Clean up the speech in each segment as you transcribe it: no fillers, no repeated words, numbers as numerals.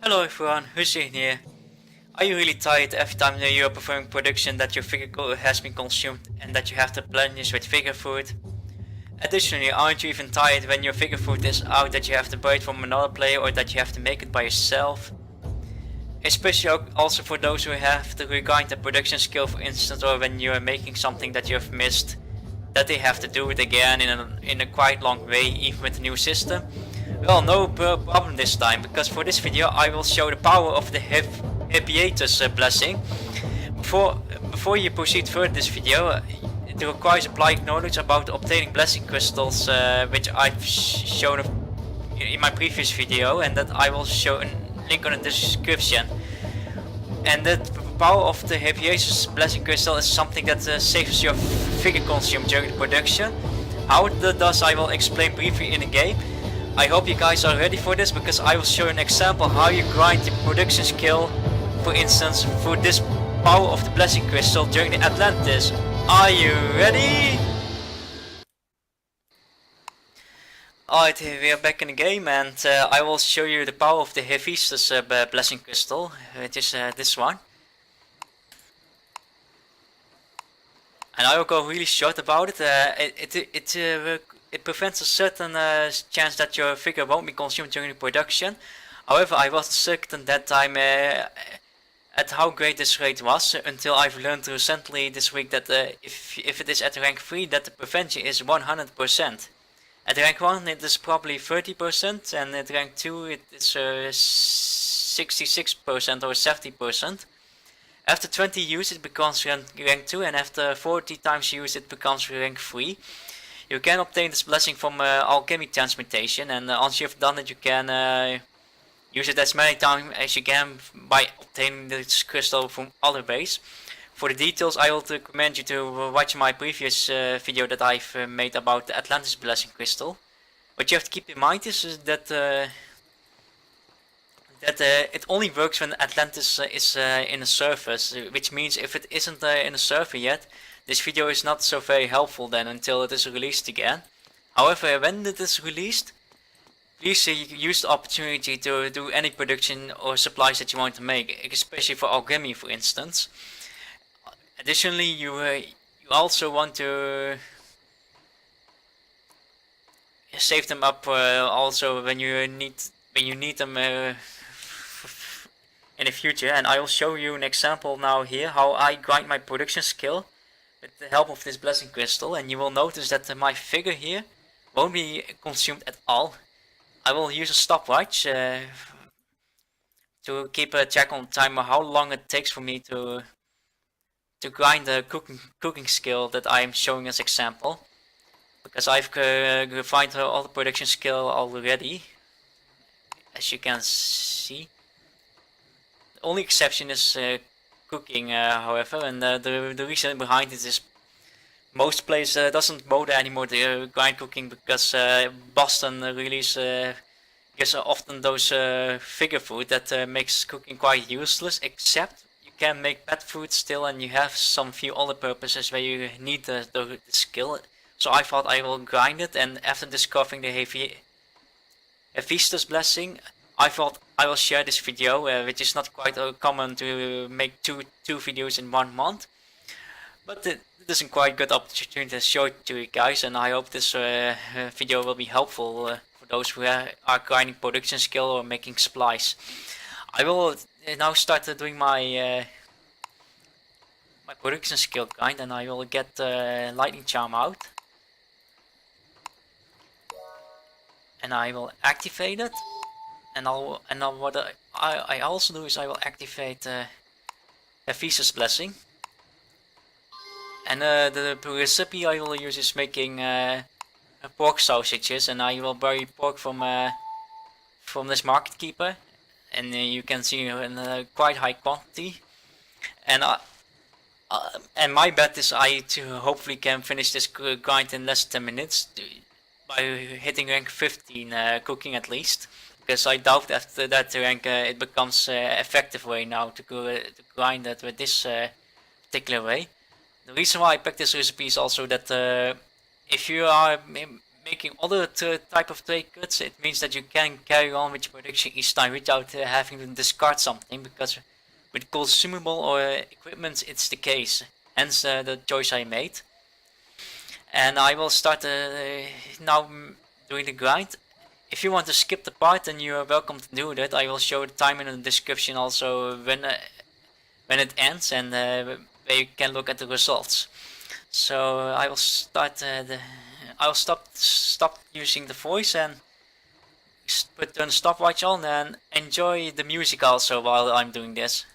Hello everyone, Hussein here. Are you really tired every time that you are performing production that your figure has been consumed and that you have to replenish with figure food? Additionally, aren't you even tired when your figure food is out that you have to buy it from another player or that you have to make it by yourself? Especially also for those who have to regrind the production skill, for instance, or when you are making something that you have missed, that they have to do it again in a quite long way, even with the new system. Well, no problem this time, because for this video I will show the power of the Hephaetus blessing. Before you proceed further this video, it requires applied knowledge about obtaining blessing crystals, which I've shown in my previous video, and that I will show a link on the description. And the power of the Hephaetus blessing crystal is something that saves your figure consume during the production. How it does I will explain briefly in the game. I hope you guys are ready for this, because I will show an example how you grind the production skill, for instance, for this power of the blessing crystal during the Atlantis. Are you ready? Alright, we are back in the game, and I will show you the power of the Hephaetus blessing crystal, which is this one. And I will go really short about it. It prevents a certain chance that your figure won't be consumed during the production. However, I was certain that time at how great this rate was, until I've learned recently this week that if it is at rank 3, that the prevention is 100%. At rank 1 it is probably 30%, and at rank 2 it is 66% or 70%. After 20 use it becomes rank 2, and after 40 times use it becomes rank 3. You can obtain this blessing from Alchemy transmutation, and once you've done it you can use it as many times as you can by obtaining this crystal from other ways. For the details I would recommend you to watch my previous video that I've made about the Atlantis blessing crystal. What you have to keep in mind is that it only works when Atlantis is in a surface, which means if it isn't in a server yet, this video is not so very helpful then until it is released again. However, when it is released, please use the opportunity to do any production or supplies that you want to make, especially for Alchemy, for instance. Additionally, you also want to save them up also when you need them in the future. And I will show you an example now here how I grind my production skill with the help of this blessing crystal, and you will notice that my figure here won't be consumed at all. I will use a stopwatch to keep a check on timer how long it takes for me to grind the cooking skill that I am showing as example, because I've refined all the production skill already, as you can see. The only exception is cooking, however, and the reason behind it is most players doesn't bother anymore to grind cooking, because Boston gives often those figure food that makes cooking quite useless, except you can make pet food still, and you have some few other purposes where you need the skill. So I thought I will grind it, and after discovering the Hephaetus blessing, I thought I will share this video, which is not quite common to make two videos in 1 month. But it is a quite good opportunity to show it to you guys, and I hope this video will be helpful for those who are grinding production skill or making supplies. I will now start doing my my production skill grind, and I will get lightning charm out. And I will activate it. And what I also do is I will activate Hephaetus blessing. And the recipe I will use is making pork sausages, and I will buy pork from this market keeper, and you can see in quite high quantity. And my bet is I hopefully can finish this grind in less than 10 minutes by hitting rank 15 cooking at least. Because I doubt after that rank it becomes effective way now to grind it with this particular way. The reason why I picked this recipe is also that if you are making other type of trade cuts, it means that you can carry on with your production each time without having to discard something, because with consumable or equipment it's the case. Hence the choice I made. And I will start now doing the grind. If you want to skip the part, then you are welcome to do that. I will show the time in the description also when it ends, and where you can look at the results. So I will start I will stop using the voice and turn the stopwatch on and enjoy the music also while I'm doing this.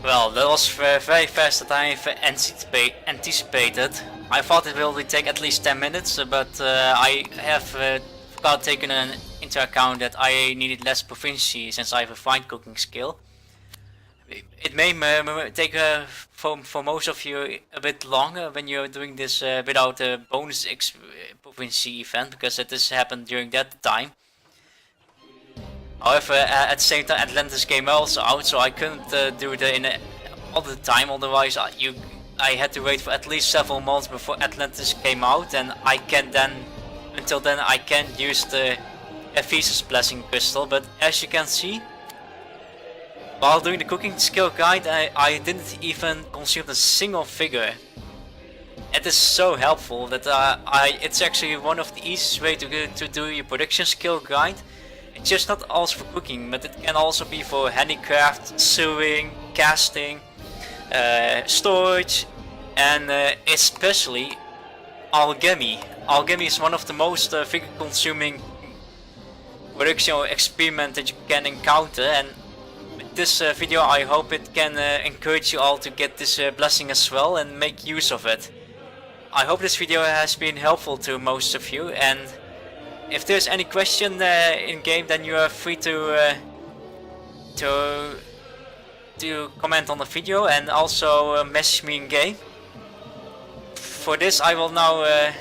Well, that was very fast that I anticipated. I thought it will take at least 10 minutes, but I have forgot taken into account that I needed less proficiency since I have a fine cooking skill. It may take for most of you a bit longer when you're doing this without a bonus proficiency event, because it has happened during that time. However, at the same time, Atlantis came also out, so I couldn't do it all the time. Otherwise, I had to wait for at least several months before Atlantis came out, and until then, I can't use the Hephaetus blessing crystal. But as you can see, while doing the cooking skill guide, I didn't even consume a single figure. It is so helpful that it's actually one of the easiest way to do your production skill guide. It's just not also for cooking, but it can also be for handicraft, sewing, casting, storage, and especially alchemy. Alchemy is one of the most figure consuming production or experiment that you can encounter, and with this video I hope it can encourage you all to get this blessing as well and make use of it. I hope this video has been helpful to most of you, and if there's any question in game, then you are free to comment on the video and also message me in game. For this, I will now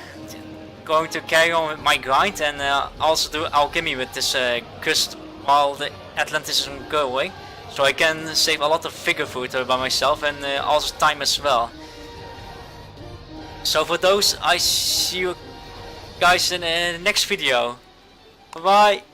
going to carry on with my grind and also do alchemy with this crystal while the Atlantis is going, so I can save a lot of figure food by myself and also time as well. So for those, I see you guys in the next video. Bye bye.